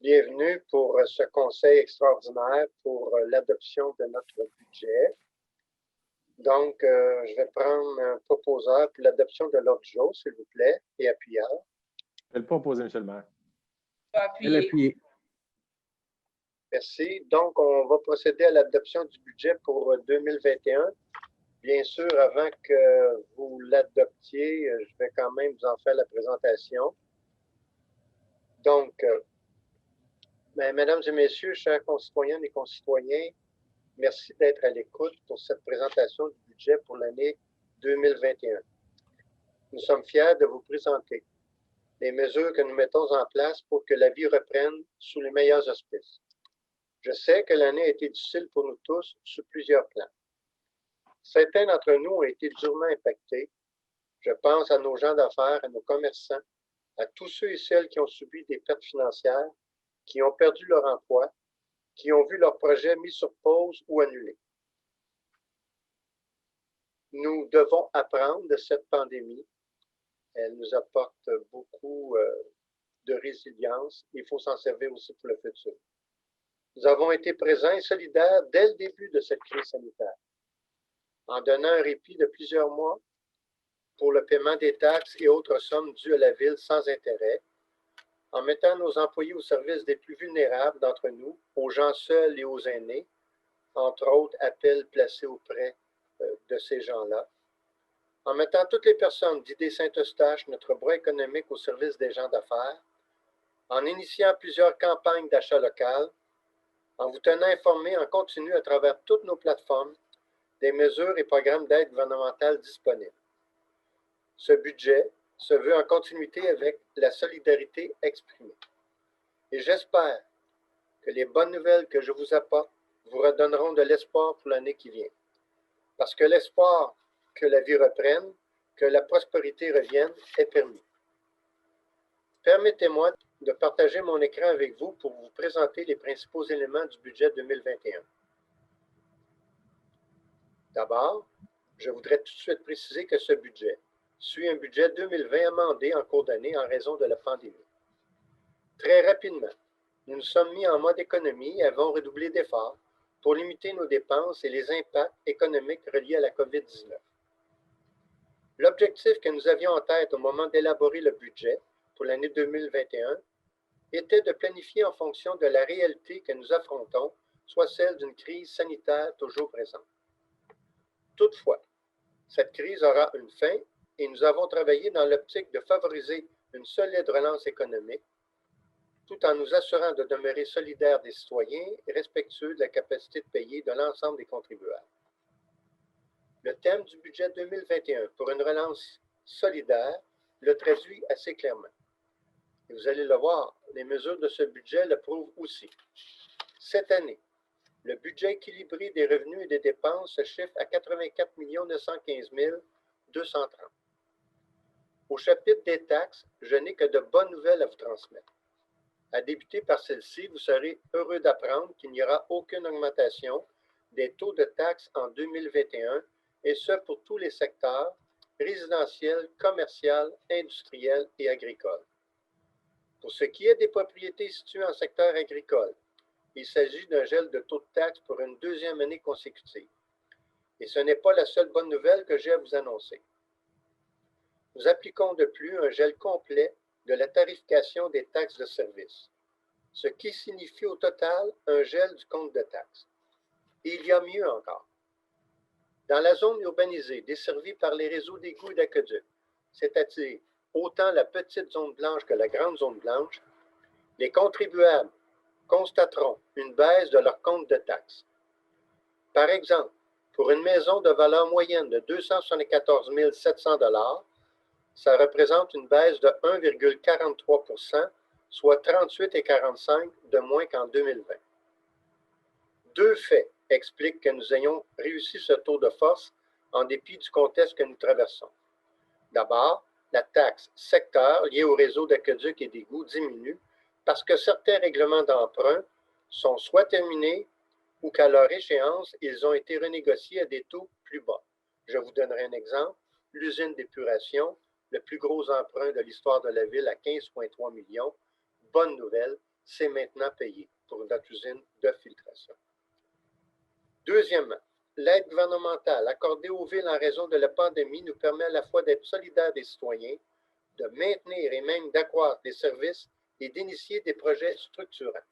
Bienvenue pour ce conseil extraordinaire pour l'adoption de notre budget. Donc, je vais prendre un proposeur pour l'adoption de l'ordre du jour, s'il vous plaît, et appuyeur. Je vais le proposer, M. le maire. Appuyer. Merci. Donc, on va procéder à l'adoption du budget pour 2021. Bien sûr, avant que vous l'adoptiez, je vais quand même vous en faire la présentation. Donc, mesdames et messieurs, chers concitoyennes et concitoyens, merci d'être à l'écoute pour cette présentation du budget pour l'année 2021. Nous sommes fiers de vous présenter les mesures que nous mettons en place pour que la vie reprenne sous les meilleurs auspices. Je sais que l'année a été difficile pour nous tous sur plusieurs plans. Certains d'entre nous ont été durement impactés. Je pense à nos gens d'affaires, à nos commerçants, à tous ceux et celles qui ont subi des pertes financières, qui ont perdu leur emploi, qui ont vu leurs projets mis sur pause ou annulés. Nous devons apprendre de cette pandémie. Elle nous apporte beaucoup de résilience. Il faut s'en servir aussi pour le futur. Nous avons été présents et solidaires dès le début de cette crise sanitaire, en donnant un répit de plusieurs mois pour le paiement des taxes et autres sommes dues à la Ville sans intérêt, en mettant nos employés au service des plus vulnérables d'entre nous, aux gens seuls et aux aînés, entre autres appels placés auprès de ces gens-là, en mettant toutes les personnes d'Idées Saint-Eustache, notre bras économique, au service des gens d'affaires, en initiant plusieurs campagnes d'achat local, en vous tenant informés en continu à travers toutes nos plateformes des mesures et programmes d'aide gouvernementale disponibles. Ce budget se veut en continuité avec la solidarité exprimée. Et j'espère que les bonnes nouvelles que je vous apporte vous redonneront de l'espoir pour l'année qui vient. Parce que l'espoir que la vie reprenne, que la prospérité revienne, est permis. Permettez-moi de partager mon écran avec vous pour vous présenter les principaux éléments du budget 2021. D'abord, je voudrais tout de suite préciser que ce budget suit un budget 2020 amendé en cours d'année en raison de la pandémie. Très rapidement, nous nous sommes mis en mode économie et avons redoublé d'efforts pour limiter nos dépenses et les impacts économiques reliés à la COVID-19. L'objectif que nous avions en tête au moment d'élaborer le budget pour l'année 2021 était de planifier en fonction de la réalité que nous affrontons, soit celle d'une crise sanitaire toujours présente. Toutefois, cette crise aura une fin et nous avons travaillé dans l'optique de favoriser une solide relance économique, tout en nous assurant de demeurer solidaires des citoyens et respectueux de la capacité de payer de l'ensemble des contribuables. Le thème du budget 2021 pour une relance solidaire le traduit assez clairement. Et vous allez le voir, les mesures de ce budget le prouvent aussi. Cette année, le budget équilibré des revenus et des dépenses se chiffre à 84 915 230. Au chapitre des taxes, je n'ai que de bonnes nouvelles à vous transmettre. À débuter par celle-ci, vous serez heureux d'apprendre qu'il n'y aura aucune augmentation des taux de taxes en 2021, et ce pour tous les secteurs, résidentiel, commercial, industriel et agricole. Pour ce qui est des propriétés situées en secteur agricole, il s'agit d'un gel de taux de taxe pour une deuxième année consécutive. Et ce n'est pas la seule bonne nouvelle que j'ai à vous annoncer. Nous appliquons de plus un gel complet de la tarification des taxes de service, ce qui signifie au total un gel du compte de taxes. Et il y a mieux encore. Dans la zone urbanisée desservie par les réseaux d'égouts et d'aqueducs, c'est-à-dire autant la petite zone blanche que la grande zone blanche, les contribuables constateront une baisse de leur compte de taxes. Par exemple, pour une maison de valeur moyenne de 274 700 $, ça représente une baisse de 1,43 %, soit 38,45 de moins qu'en 2020. Deux faits expliquent que nous ayons réussi ce tour de force en dépit du contexte que nous traversons. D'abord, la taxe secteur liée au réseau d'aqueducs et d'égouts diminue parce que certains règlements d'emprunt sont soit terminés ou qu'à leur échéance, ils ont été renégociés à des taux plus bas. Je vous donnerai un exemple. L'usine d'épuration, le plus gros emprunt de l'histoire de la ville à 15,3 millions. Bonne nouvelle, c'est maintenant payé pour notre usine de filtration. Deuxièmement, l'aide gouvernementale accordée aux villes en raison de la pandémie nous permet à la fois d'être solidaires des citoyens, de maintenir et même d'accroître les services et d'initier des projets structurants.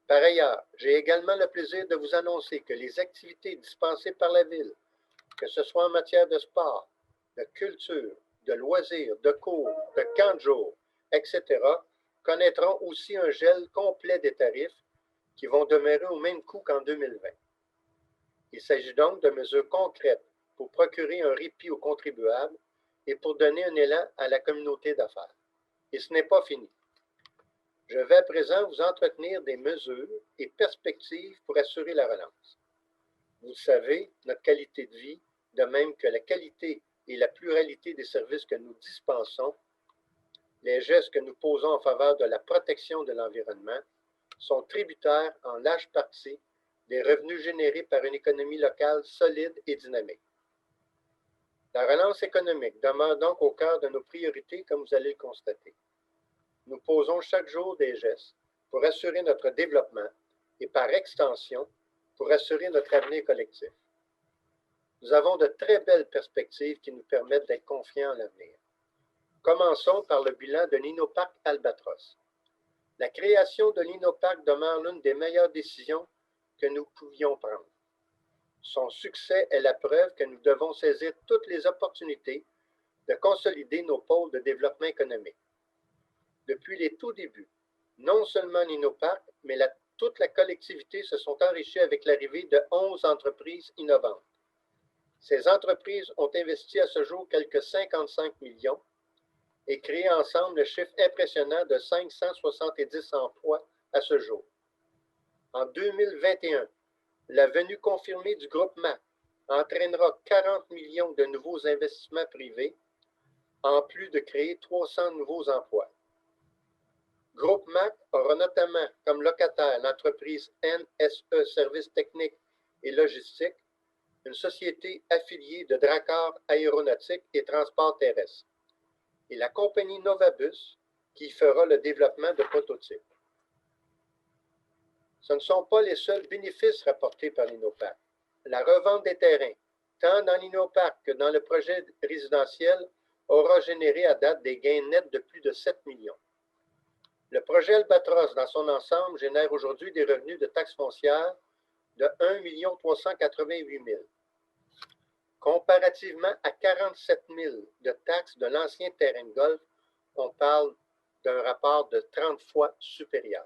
Par ailleurs, j'ai également le plaisir de vous annoncer que les activités dispensées par la Ville, que ce soit en matière de sport, de culture, de loisirs, de cours, de camps de jour, etc., connaîtront aussi un gel complet des tarifs qui vont demeurer au même coût qu'en 2020. Il s'agit donc de mesures concrètes pour procurer un répit aux contribuables et pour donner un élan à la communauté d'affaires. Et ce n'est pas fini. Je vais à présent vous entretenir des mesures et perspectives pour assurer la relance. Vous le savez, notre qualité de vie, de même que la qualité et la pluralité des services que nous dispensons, les gestes que nous posons en faveur de la protection de l'environnement, sont tributaires en large partie des revenus générés par une économie locale solide et dynamique. La relance économique demeure donc au cœur de nos priorités, comme vous allez le constater. Nous posons chaque jour des gestes pour assurer notre développement et par extension, pour assurer notre avenir collectif. Nous avons de très belles perspectives qui nous permettent d'être confiants en l'avenir. Commençons par le bilan de l'Innoparc Albatros. La création de l'Innoparc demeure l'une des meilleures décisions que nous pouvions prendre. Son succès est la preuve que nous devons saisir toutes les opportunités de consolider nos pôles de développement économique. Depuis les tout débuts, non seulement l'Innoparc, mais toute la collectivité se sont enrichies avec l'arrivée de 11 entreprises innovantes. Ces entreprises ont investi à ce jour quelques 55 millions et créé ensemble le chiffre impressionnant de 570 emplois à ce jour. En 2021, la venue confirmée du groupe MAC entraînera 40 millions de nouveaux investissements privés, en plus de créer 300 nouveaux emplois. Groupe MAC aura notamment comme locataire l'entreprise NSE Services techniques et logistiques, une société affiliée de Drakkar Aéronautique et Transport terrestre, et la compagnie Novabus qui fera le développement de prototypes. Ce ne sont pas les seuls bénéfices rapportés par l'Innoparc. La revente des terrains, tant dans l'Innoparc que dans le projet résidentiel, aura généré à date des gains nets de plus de 7 millions. Le projet Albatros, dans son ensemble, génère aujourd'hui des revenus de taxes foncières de 1 388 000. Comparativement à 47 000 de taxes de l'ancien terrain de golf, on parle d'un rapport de 30 fois supérieur.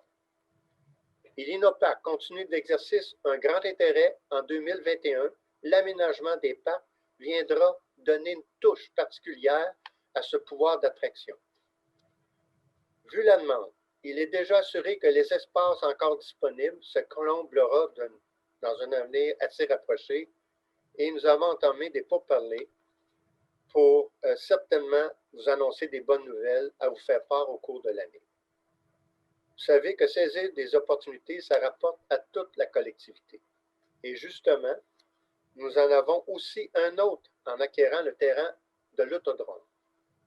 Et l'Innoparc continue d'exercer un grand intérêt en 2021. L'aménagement des parcs viendra donner une touche particulière à ce pouvoir d'attraction. Vu la demande, il est déjà assuré que les espaces encore disponibles se combleront dans un avenir assez rapproché et nous avons entamé des pourparlers pour certainement vous annoncer des bonnes nouvelles à vous faire part au cours de l'année. Vous savez que saisir des opportunités, ça rapporte à toute la collectivité. Et justement, nous en avons aussi un autre en acquérant le terrain de l'autodrome.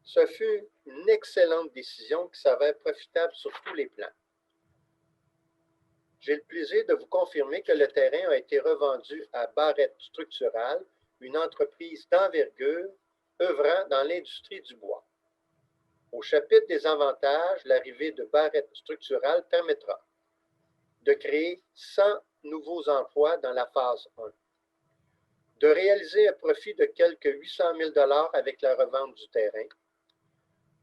Ce fut une excellente décision qui s'avère profitable sur tous les plans. J'ai le plaisir de vous confirmer que le terrain a été revendu à Barrette Structural, une entreprise d'envergure œuvrant dans l'industrie du bois. Au chapitre des avantages, l'arrivée de Barrette Structural permettra de créer 100 nouveaux emplois dans la phase 1, de réaliser un profit de quelques 800 000 $ avec la revente du terrain,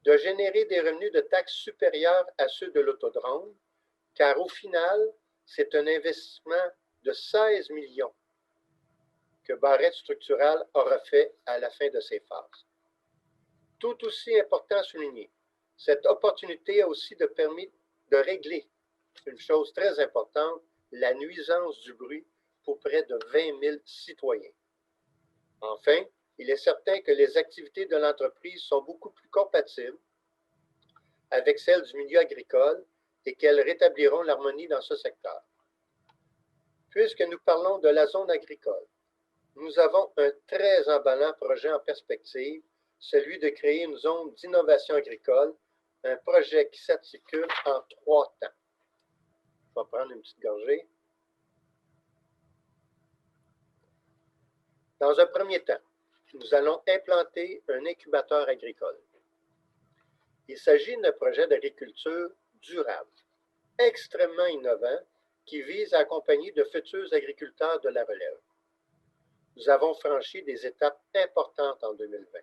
de générer des revenus de taxes supérieurs à ceux de l'autodrome, car au final, c'est un investissement de 16 millions que Barrette Structural aura fait à la fin de ses phases. Tout aussi important à souligner, cette opportunité a aussi permis de régler une chose très importante, la nuisance du bruit pour près de 20 000 citoyens. Enfin, il est certain que les activités de l'entreprise sont beaucoup plus compatibles avec celles du milieu agricole et qu'elles rétabliront l'harmonie dans ce secteur. Puisque nous parlons de la zone agricole, nous avons un très emballant projet en perspective, celui de créer une zone d'innovation agricole un projet qui s'articule en 3 temps. Je vais prendre une petite gorgée. Dans un premier temps, nous allons implanter un incubateur agricole. Il s'agit d'un projet d'agriculture durable, extrêmement innovant, qui vise à accompagner de futurs agriculteurs de la relève. Nous avons franchi des étapes importantes en 2020.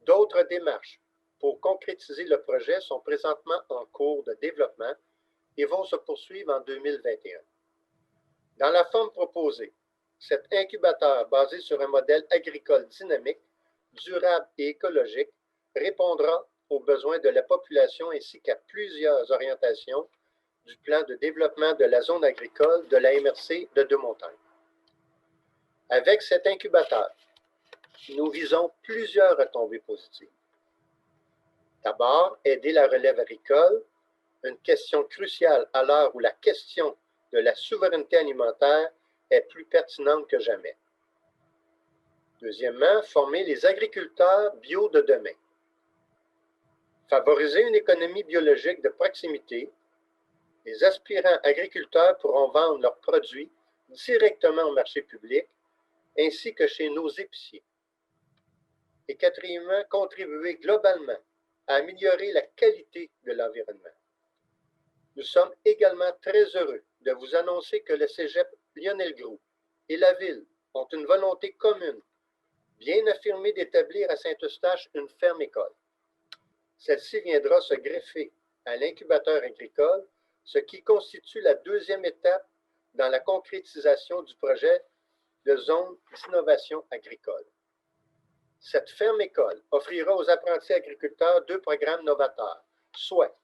D'autres démarches pour concrétiser le projet sont présentement en cours de développement et vont se poursuivre en 2021. Dans la forme proposée, cet incubateur basé sur un modèle agricole dynamique, durable et écologique répondra aux besoins de la population ainsi qu'à plusieurs orientations du plan de développement de la zone agricole de la MRC de Deux-Montagnes. Avec cet incubateur, nous visons plusieurs retombées positives. D'abord, aider la relève agricole, une question cruciale à l'heure où la question de la souveraineté alimentaire est plus pertinente que jamais. Deuxièmement, former les agriculteurs bio de demain. Favoriser une économie biologique de proximité. Les aspirants agriculteurs pourront vendre leurs produits directement au marché public ainsi que chez nos épiciers. Et quatrièmement, contribuer globalement à améliorer la qualité de l'environnement. Nous sommes également très heureux de vous annoncer que le cégep Lionel Groulx et la Ville ont une volonté commune, bien affirmée, d'établir à Saint-Eustache une ferme-école. Celle-ci viendra se greffer à l'incubateur agricole, ce qui constitue la deuxième étape dans la concrétisation du projet de zone d'innovation agricole. Cette ferme-école offrira aux apprentis agriculteurs 2 programmes novateurs, soit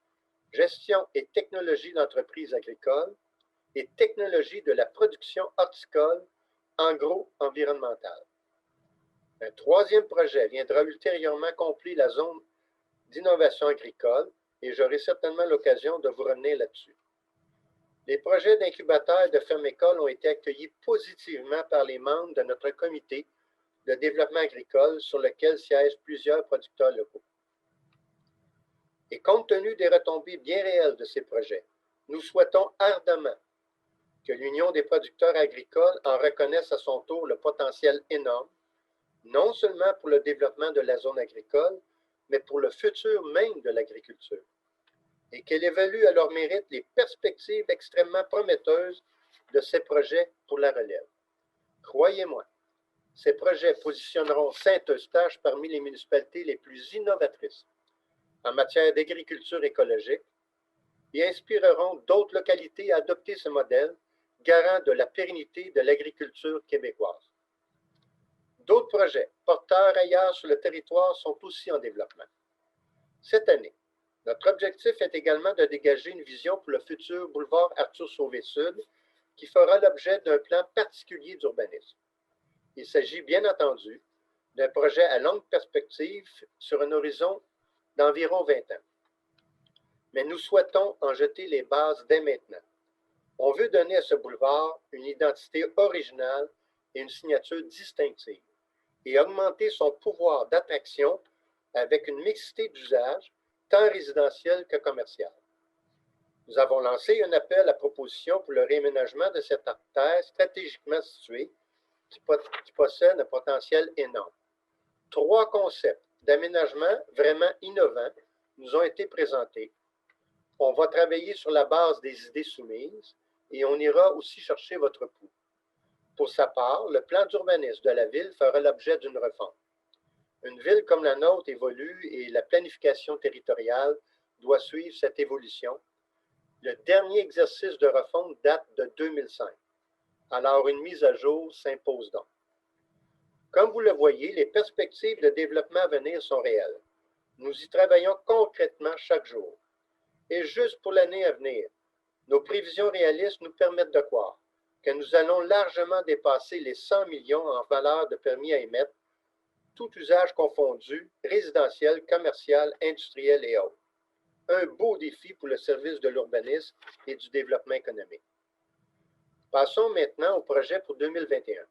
gestion et technologie d'entreprise agricole et technologie de la production horticole agro-environnementale. Un 3e projet viendra ultérieurement compléter la zone d'innovation agricole et j'aurai certainement l'occasion de vous revenir là-dessus. Les projets d'incubateurs et de ferme-école ont été accueillis positivement par les membres de notre comité de développement agricole sur lequel siègent plusieurs producteurs locaux. Et compte tenu des retombées bien réelles de ces projets, nous souhaitons ardemment que l'Union des producteurs agricoles en reconnaisse à son tour le potentiel énorme, non seulement pour le développement de la zone agricole, mais pour le futur même de l'agriculture, et qu'elle évalue à leur mérite les perspectives extrêmement prometteuses de ces projets pour la relève. Croyez-moi, ces projets positionneront Saint-Eustache parmi les municipalités les plus innovatrices en matière d'agriculture écologique et inspireront d'autres localités à adopter ce modèle, garant de la pérennité de l'agriculture québécoise. D'autres projets porteurs ailleurs sur le territoire sont aussi en développement. Cette année, notre objectif est également de dégager une vision pour le futur boulevard Arthur-Sauvé-Sud qui fera l'objet d'un plan particulier d'urbanisme. Il s'agit bien entendu d'un projet à longue perspective sur un horizon d'environ 20 ans. Mais nous souhaitons en jeter les bases dès maintenant. On veut donner à ce boulevard une identité originale et une signature distinctive et augmenter son pouvoir d'attraction avec une mixité d'usages, tant résidentiel que commercial. Nous avons lancé un appel à proposition pour le réaménagement de cette artère stratégiquement située qui possède un potentiel énorme. 3 concepts d'aménagement vraiment innovants nous ont été présentés. On va travailler sur la base des idées soumises et on ira aussi chercher votre pouls. Pour sa part, le plan d'urbanisme de la Ville fera l'objet d'une refonte. Une ville comme la nôtre évolue et la planification territoriale doit suivre cette évolution. Le dernier exercice de refonte date de 2005. Alors, une mise à jour s'impose donc. Comme vous le voyez, les perspectives de développement à venir sont réelles. Nous y travaillons concrètement chaque jour. Et juste pour l'année à venir, nos prévisions réalistes nous permettent de croire que nous allons largement dépasser les 100 millions en valeur de permis à émettre, tout usage confondu, résidentiel, commercial, industriel et autres. Un beau défi pour le service de l'urbanisme et du développement économique. Passons maintenant au projet pour 2021.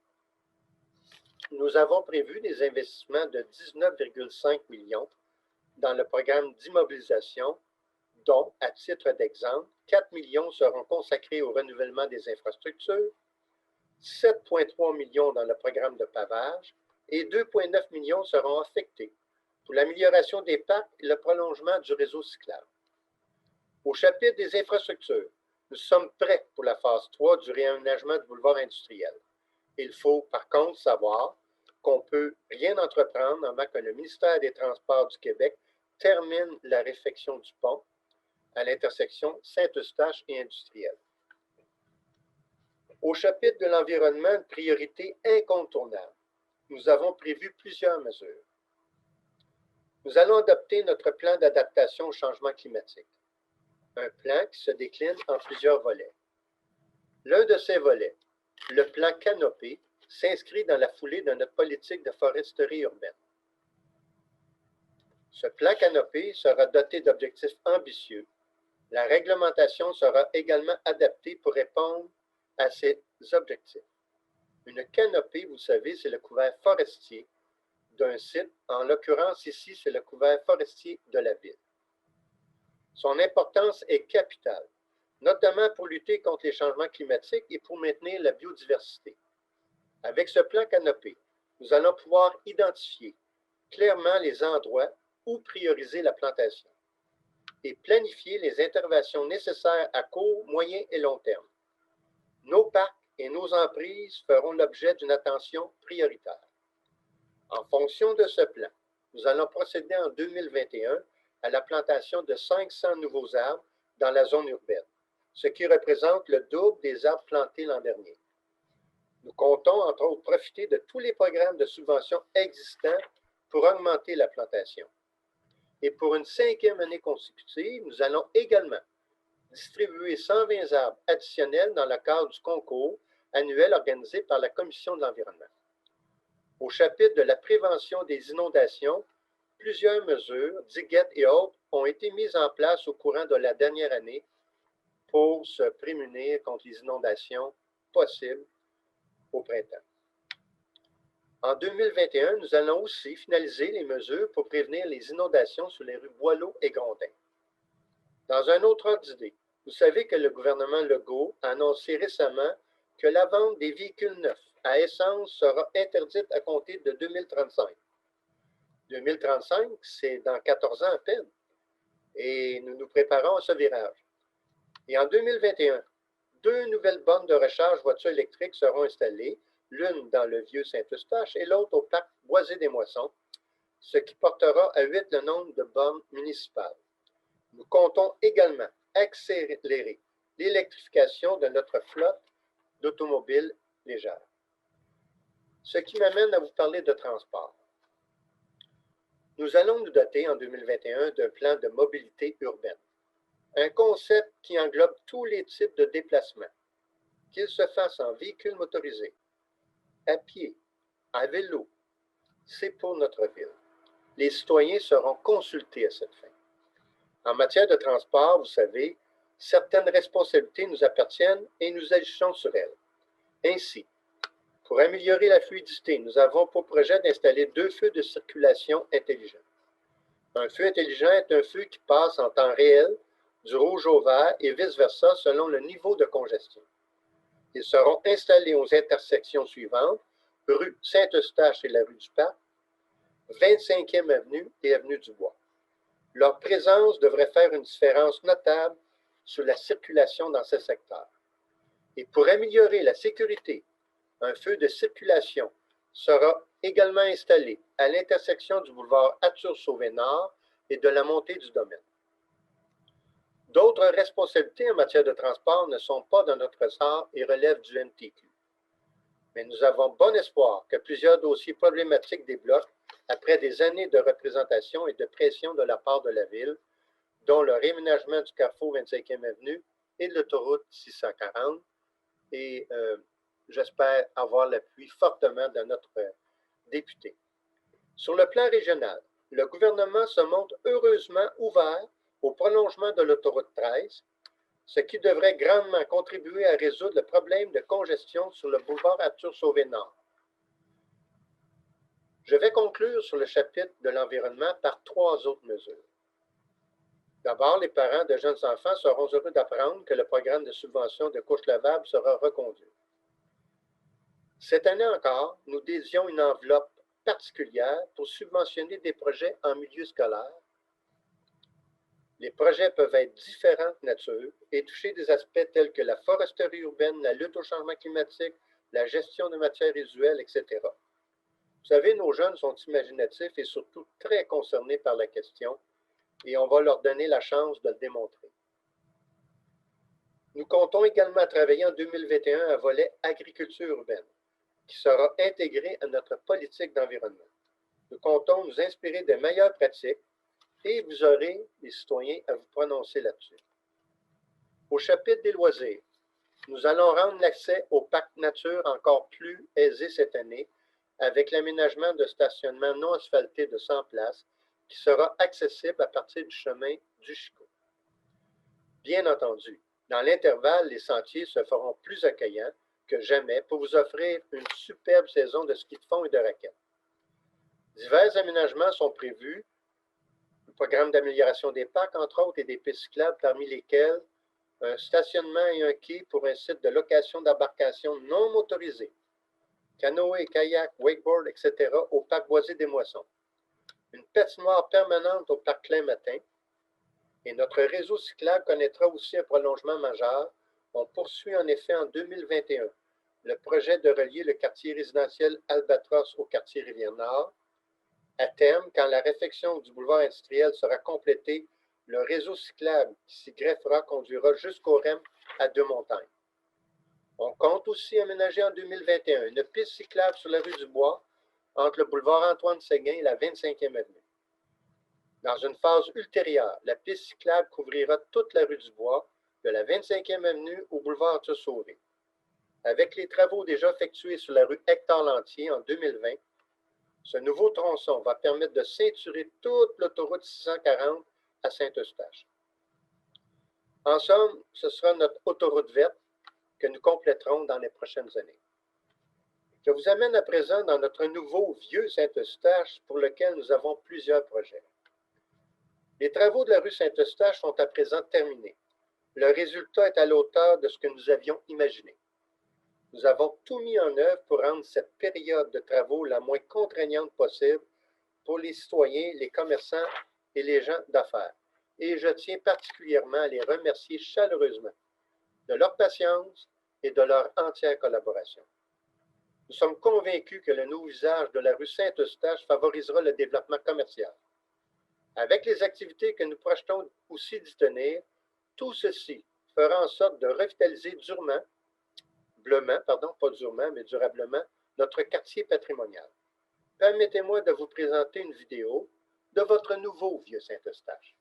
Nous avons prévu des investissements de 19,5 millions dans le programme d'immobilisation, dont, à titre d'exemple, 4 millions seront consacrés au renouvellement des infrastructures, 7,3 millions dans le programme de pavage et 2,9 millions seront affectés pour l'amélioration des parcs et le prolongement du réseau cyclable. Au chapitre des infrastructures, nous sommes prêts pour la phase 3 du réaménagement du boulevard industriel. Il faut par contre savoir qu'on ne peut rien entreprendre avant que le ministère des Transports du Québec termine la réfection du pont à l'intersection Saint-Eustache et industrielle. Au chapitre de l'environnement, une priorité incontournable, nous avons prévu plusieurs mesures. Nous allons adopter notre plan d'adaptation au changement climatique, un plan qui se décline en plusieurs volets. L'un de ces volets, le plan Canopée, s'inscrit dans la foulée de notre politique de foresterie urbaine. Ce plan Canopée sera doté d'objectifs ambitieux. La réglementation sera également adaptée pour répondre à ces objectifs. Une canopée, vous savez, c'est le couvert forestier d'un site. En l'occurrence, ici, c'est le couvert forestier de la ville. Son importance est capitale, notamment pour lutter contre les changements climatiques et pour maintenir la biodiversité. Avec ce plan canopée, nous allons pouvoir identifier clairement les endroits où prioriser la plantation et planifier les interventions nécessaires à court, moyen et long terme. Nos parcs et nos emprises feront l'objet d'une attention prioritaire. En fonction de ce plan, nous allons procéder en 2021 à la plantation de 500 nouveaux arbres dans la zone urbaine, ce qui représente le double des arbres plantés l'an dernier. Nous comptons, entre autres, profiter de tous les programmes de subvention existants pour augmenter la plantation. Et pour une 5e année consécutive, nous allons également distribuer 120 arbres additionnels dans le cadre du concours annuel organisé par la Commission de l'environnement. Au chapitre de la prévention des inondations, plusieurs mesures, diguettes et autres, ont été mises en place au courant de la dernière année pour se prémunir contre les inondations possibles au printemps. En 2021, nous allons aussi finaliser les mesures pour prévenir les inondations sur les rues Boileau et Grondin. Dans un autre ordre d'idée, vous savez que le gouvernement Legault a annoncé récemment que la vente des véhicules neufs à essence sera interdite à compter de 2035. 2035, c'est dans 14 ans à peine, et nous nous préparons à ce virage. Et en 2021, 2 nouvelles bornes de recharge voitures électriques seront installées, l'une dans le vieux Saint-Eustache et l'autre au parc Boisé-des-Moissons, ce qui portera à 8 le nombre de bornes municipales. Nous comptons également accélérer l'électrification de notre flotte d'automobiles légères. Ce qui m'amène à vous parler de transport. Nous allons nous doter en 2021 d'un plan de mobilité urbaine, un concept qui englobe tous les types de déplacements, qu'ils se fassent en véhicule motorisé, à pied, à vélo. C'est pour notre ville. Les citoyens seront consultés à cette fin. En matière de transport, vous savez, certaines responsabilités nous appartiennent et nous agissons sur elles. Ainsi, pour améliorer la fluidité, nous avons pour projet d'installer 2 feux de circulation intelligents. Un feu intelligent est un feu qui passe en temps réel du rouge au vert et vice-versa selon le niveau de congestion. Ils seront installés aux intersections suivantes, rue Saint-Eustache et la rue du Parc, 25e avenue et avenue du Bois. Leur présence devrait faire une différence notable sur la circulation dans ce secteur. Et pour améliorer la sécurité, un feu de circulation sera également installé à l'intersection du boulevard Arthur-Sauvé-Nord et de la montée du domaine. D'autres responsabilités en matière de transport ne sont pas dans notre ressort et relèvent du MTQ. Mais nous avons bon espoir que plusieurs dossiers problématiques débloquent après des années de représentation et de pression de la part de la Ville, dont le réaménagement du carrefour 25e avenue et de l'autoroute 640. Et j'espère avoir l'appui fortement de notre député. Sur le plan régional, le gouvernement se montre heureusement ouvert au prolongement de l'autoroute 13, ce qui devrait grandement contribuer à résoudre le problème de congestion sur le boulevard Arthur-Sauvé-Nord. Je vais conclure sur le chapitre de l'environnement par 3 autres mesures. D'abord, les parents de jeunes enfants seront heureux d'apprendre que le programme de subvention de couches lavables sera reconduit. Cette année encore, nous dédions une enveloppe particulière pour subventionner des projets en milieu scolaire. Les projets peuvent être différentes natures et toucher des aspects tels que la foresterie urbaine, la lutte au changement climatique, la gestion de matières résiduelles, etc. Vous savez, nos jeunes sont imaginatifs et surtout très concernés par la question, et on va leur donner la chance de le démontrer. Nous comptons également travailler en 2021 un volet agriculture urbaine, qui sera intégré à notre politique d'environnement. Nous comptons nous inspirer de meilleures pratiques et vous aurez, les citoyens, à vous prononcer là-dessus. Au chapitre des loisirs, nous allons rendre l'accès au parc nature encore plus aisé cette année avec l'aménagement de stationnement non asphalté de 100 places qui sera accessible à partir du chemin du Chicot. Bien entendu, dans l'intervalle, les sentiers se feront plus accueillants que jamais pour vous offrir une superbe saison de ski de fond et de raquettes. Divers aménagements sont prévus, le programme d'amélioration des parcs, entre autres, et des pistes cyclables, parmi lesquelles un stationnement et un quai pour un site de location d'embarcation non motorisé, canoë, kayak, wakeboard, etc. au parc Boisé des Moissons, une patinoire permanente au parc Clin-Matin, et notre réseau cyclable connaîtra aussi un prolongement majeur. On poursuit en effet en 2021 le projet de relier le quartier résidentiel Albatros au quartier Rivière-Nord. À terme, quand la réfection du boulevard industriel sera complétée, le réseau cyclable qui s'y greffera conduira jusqu'au REM à Deux-Montagnes. On compte aussi aménager en 2021 une piste cyclable sur la rue du Bois entre le boulevard Antoine-Séguin et la 25e avenue. Dans une phase ultérieure, la piste cyclable couvrira toute la rue du Bois, de la 25e avenue au boulevard Arthur-Sauvé. Avec les travaux déjà effectués sur la rue Hector-Lantier en 2020, ce nouveau tronçon va permettre de ceinturer toute l'autoroute 640 à Saint-Eustache. En somme, ce sera notre autoroute verte que nous compléterons dans les prochaines années. Je vous amène à présent dans notre nouveau vieux Saint-Eustache pour lequel nous avons plusieurs projets. Les travaux de la rue Saint-Eustache sont à présent terminés. Le résultat est à la hauteur de ce que nous avions imaginé. Nous avons tout mis en œuvre pour rendre cette période de travaux la moins contraignante possible pour les citoyens, les commerçants et les gens d'affaires. Et je tiens particulièrement à les remercier chaleureusement de leur patience et de leur entière collaboration. Nous sommes convaincus que le nouveau usage de la rue Saint-Eustache favorisera le développement commercial. Avec les activités que nous projetons aussi d'y tenir, tout ceci fera en sorte de revitaliser durablement, notre quartier patrimonial. Permettez-moi de vous présenter une vidéo de votre nouveau vieux Saint-Eustache.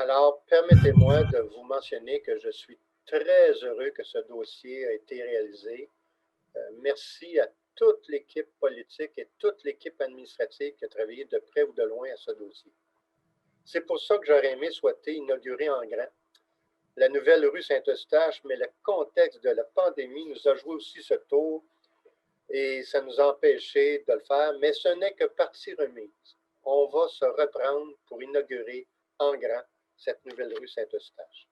Alors, permettez-moi de vous mentionner que je suis très heureux que ce dossier a été réalisé. Merci à toute l'équipe politique et toute l'équipe administrative qui a travaillé de près ou de loin à ce dossier. C'est pour ça que j'aurais aimé souhaiter inaugurer en grand la nouvelle rue Saint-Eustache, mais le contexte de la pandémie nous a joué aussi ce tour et ça nous a empêché de le faire, mais ce n'est que partie remise. On va se reprendre pour inaugurer en grand cette nouvelle rue Saint-Eustache.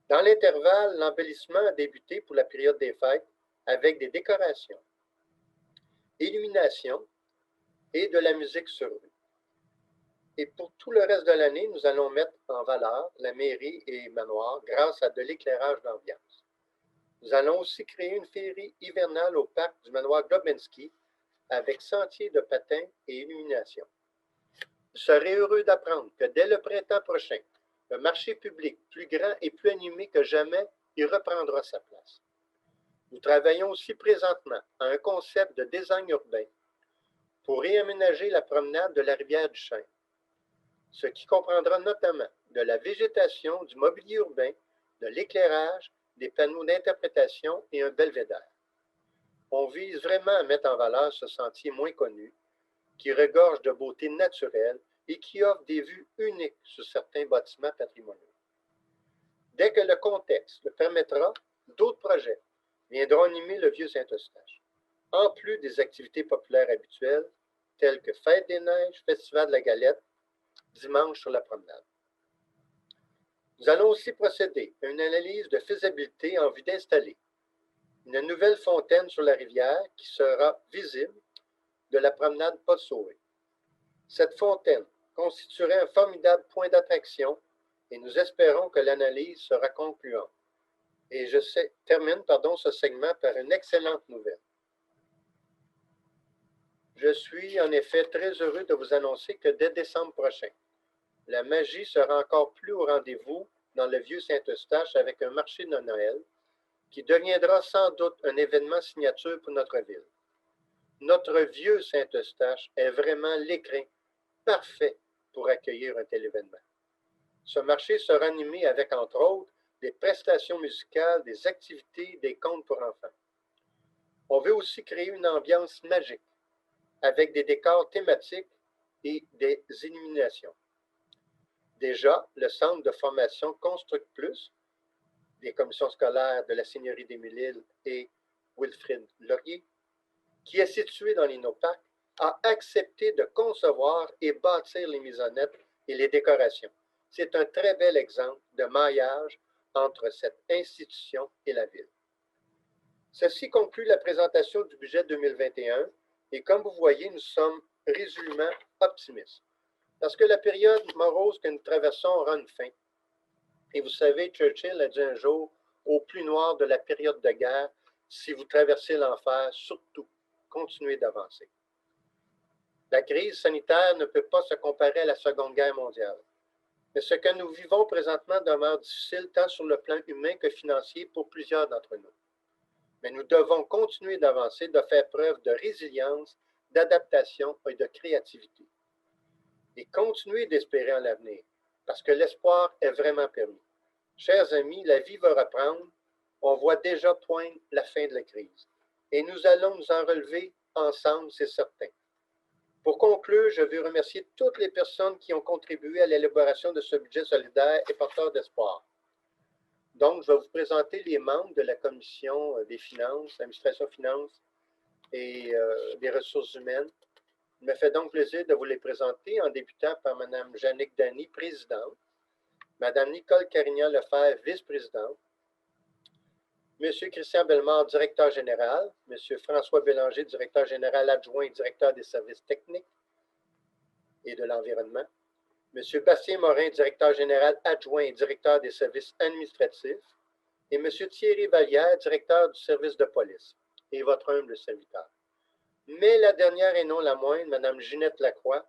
Dans l'intervalle, l'embellissement a débuté pour la période des fêtes avec des décorations, illumination et de la musique sur rue. Et pour tout le reste de l'année, nous allons mettre en valeur la mairie et manoir grâce à de l'éclairage d'ambiance. Nous allons aussi créer une féerie hivernale au parc du manoir Globensky avec sentiers de patins et illumination. Vous serez heureux d'apprendre que dès le printemps prochain, le marché public, plus grand et plus animé que jamais, y reprendra sa place. Nous travaillons aussi présentement à un concept de design urbain pour réaménager la promenade de la rivière du Chêne, ce qui comprendra notamment de la végétation, du mobilier urbain, de l'éclairage, des panneaux d'interprétation et un belvédère. On vise vraiment à mettre en valeur ce sentier moins connu, qui regorge de beauté naturelle et qui offre des vues uniques sur certains bâtiments patrimoniaux. Dès que le contexte le permettra, d'autres projets viendront animer le vieux Saint-Eustache, en plus des activités populaires habituelles, telles que Fête des Neiges, Festival de la Galette, dimanche sur la promenade. Nous allons aussi procéder à une analyse de faisabilité en vue d'installer une nouvelle fontaine sur la rivière qui sera visible de la promenade Paul-Sauvé. Cette fontaine constituerait un formidable point d'attraction et nous espérons que l'analyse sera concluante. Et je termine ce segment par une excellente nouvelle. Je suis en effet très heureux de vous annoncer que dès décembre prochain, la magie sera encore plus au rendez-vous dans le vieux Saint-Eustache avec un marché de Noël qui deviendra sans doute un événement signature pour notre ville. Notre vieux Saint-Eustache est vraiment l'écrin parfait pour accueillir un tel événement. Ce marché sera animé avec, entre autres, des prestations musicales, des activités, des contes pour enfants. On veut aussi créer une ambiance magique avec des décors thématiques et des illuminations. Déjà, le centre de formation Construct Plus, des commissions scolaires de la Seigneurie des Mille-Îles et Wilfrid Laurier, qui est situé dans l'Innoparc, a accepté de concevoir et bâtir les maisonnettes et les décorations. C'est un très bel exemple de maillage entre cette institution et la ville. Ceci conclut la présentation du budget 2021 et comme vous voyez, nous sommes résolument optimistes. Parce que la période morose que nous traversons aura une fin. Et vous savez, Churchill a dit un jour, au plus noir de la période de guerre, si vous traversez l'enfer, surtout, continuez d'avancer. La crise sanitaire ne peut pas se comparer à la Seconde Guerre mondiale. Mais ce que nous vivons présentement demeure difficile tant sur le plan humain que financier pour plusieurs d'entre nous. Mais nous devons continuer d'avancer, de faire preuve de résilience, d'adaptation et de créativité. Et continuer d'espérer en l'avenir, parce que l'espoir est vraiment permis. Chers amis, la vie va reprendre. On voit déjà poindre la fin de la crise. Et nous allons nous en relever ensemble, c'est certain. Pour conclure, je veux remercier toutes les personnes qui ont contribué à l'élaboration de ce budget solidaire et porteur d'espoir. Donc, je vais vous présenter les membres de la Commission des finances, administration finances et des ressources humaines. Il me fait donc plaisir de vous les présenter en débutant par Mme Jannick Dany, présidente, Mme Nicole Carignan-Lefebvre, vice-présidente, M. Christian Bellemare, directeur général, M. François Bélanger, directeur général adjoint et directeur des services techniques et de l'environnement, M. Bastien Morin, directeur général adjoint et directeur des services administratifs, et M. Thierry Vallière, directeur du service de police, et votre humble serviteur. Mais la dernière et non la moindre, Mme Ginette Lacroix,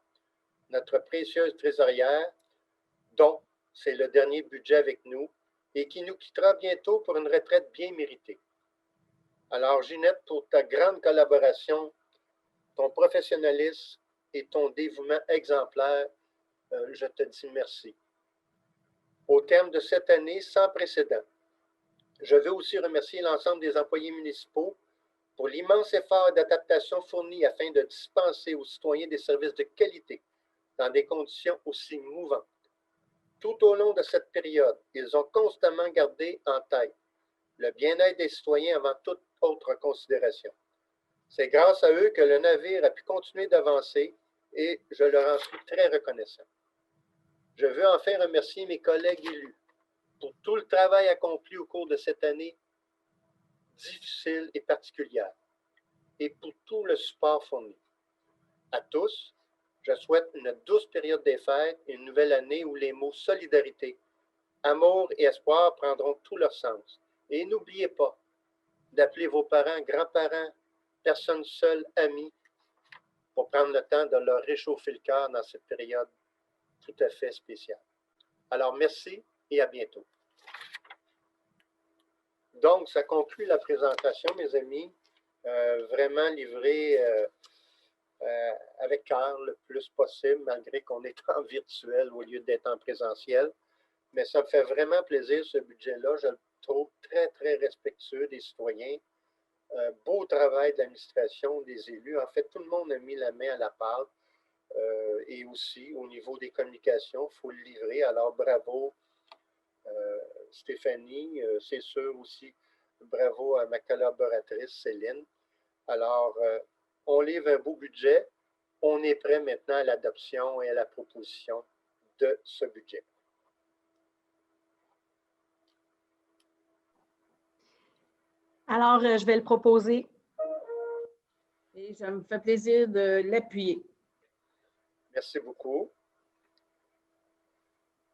notre précieuse trésorière, dont c'est le dernier budget avec nous, et qui nous quittera bientôt pour une retraite bien méritée. Alors, Ginette, pour ta grande collaboration, ton professionnalisme et ton dévouement exemplaire, je te dis merci. Au terme de cette année sans précédent, je veux aussi remercier l'ensemble des employés municipaux pour l'immense effort d'adaptation fourni afin de dispenser aux citoyens des services de qualité dans des conditions aussi mouvantes. Tout au long de cette période, ils ont constamment gardé en tête le bien-être des citoyens avant toute autre considération. C'est grâce à eux que le navire a pu continuer d'avancer et je leur en suis très reconnaissant. Je veux enfin remercier mes collègues élus pour tout le travail accompli au cours de cette année difficile et particulière et pour tout le support fourni. À tous, je souhaite une douce période des fêtes et une nouvelle année où les mots solidarité, amour et espoir prendront tout leur sens. Et n'oubliez pas, d'appeler vos parents, grands-parents, personnes seules, amis, pour prendre le temps de leur réchauffer le cœur dans cette période tout à fait spéciale. Alors, merci et à bientôt. Donc, ça conclut la présentation, mes amis. Vraiment livrée avec cœur le plus possible, malgré qu'on est en virtuel au lieu d'être en présentiel. Mais ça me fait vraiment plaisir, ce budget-là. Je le trouve très, très respectueux des citoyens. Beau travail de l'administration, des élus. En fait, tout le monde a mis la main à la pâte. Et aussi, au niveau des communications, il faut le livrer. Alors, bravo, Stéphanie. C'est sûr aussi, bravo à ma collaboratrice Céline. Alors, on livre un beau budget. On est prêt maintenant à l'adoption et à la proposition de ce budget. Alors, je vais le proposer. Et ça me fait plaisir de l'appuyer. Merci beaucoup.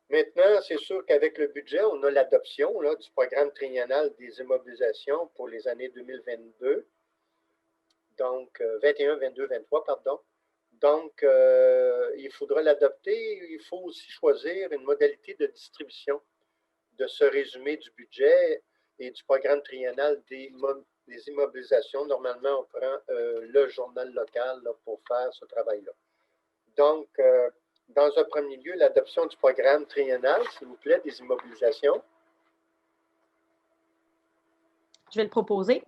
Maintenant, c'est sûr qu'avec le budget, on a l'adoption du programme triennal des immobilisations pour les années 2022. Donc, 21, 22, 23, pardon. Donc, il faudra l'adopter. Il faut aussi choisir une modalité de distribution de ce résumé du budget et du programme triennal des immobilisations. Normalement, on prend le journal local pour faire ce travail-là. Donc, dans un premier lieu, l'adoption du programme triennal, s'il vous plaît, des immobilisations. Je vais le proposer.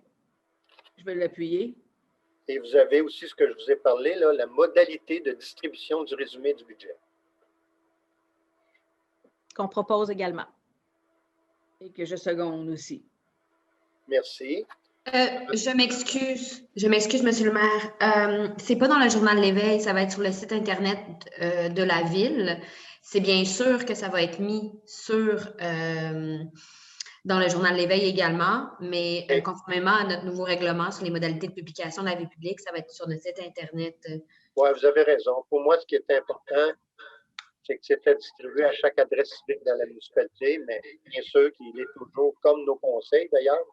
Je vais l'appuyer. Et vous avez aussi ce que je vous ai parlé, là, la modalité de distribution du résumé du budget. Qu'on propose également. Et que je seconde aussi. Merci. Je m'excuse, Monsieur le maire. C'est pas dans le journal L'Éveil, ça va être sur le site Internet de la ville. C'est bien sûr que ça va être mis dans le journal L'Éveil également, mais conformément à notre nouveau règlement sur les modalités de publication de la vie publique, ça va être sur notre site Internet. Oui, vous avez raison. Pour moi, ce qui est important, c'est que c'était distribué à chaque adresse civique dans la municipalité, mais bien sûr qu'il est toujours, comme nos conseils d'ailleurs,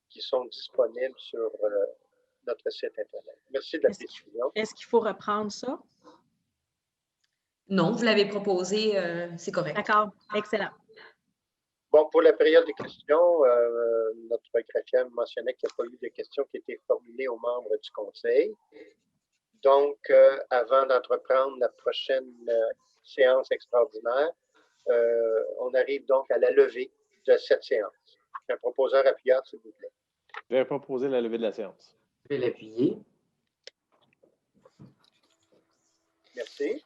qui sont disponibles sur notre site Internet. Merci de la précision. Est-ce qu'il faut reprendre ça? Non, vous l'avez proposé, c'est correct. D'accord, excellent. Bon, pour la période de questions, notre graphienne mentionnait qu'il n'y a pas eu de questions qui étaient formulées aux membres du Conseil. Donc, avant d'entreprendre la prochaine séance extraordinaire, on arrive donc à la levée de cette séance. Un proposeur appuyeur, s'il vous plaît. Je vais proposer la levée de la séance. Je vais l'appuyer. Merci.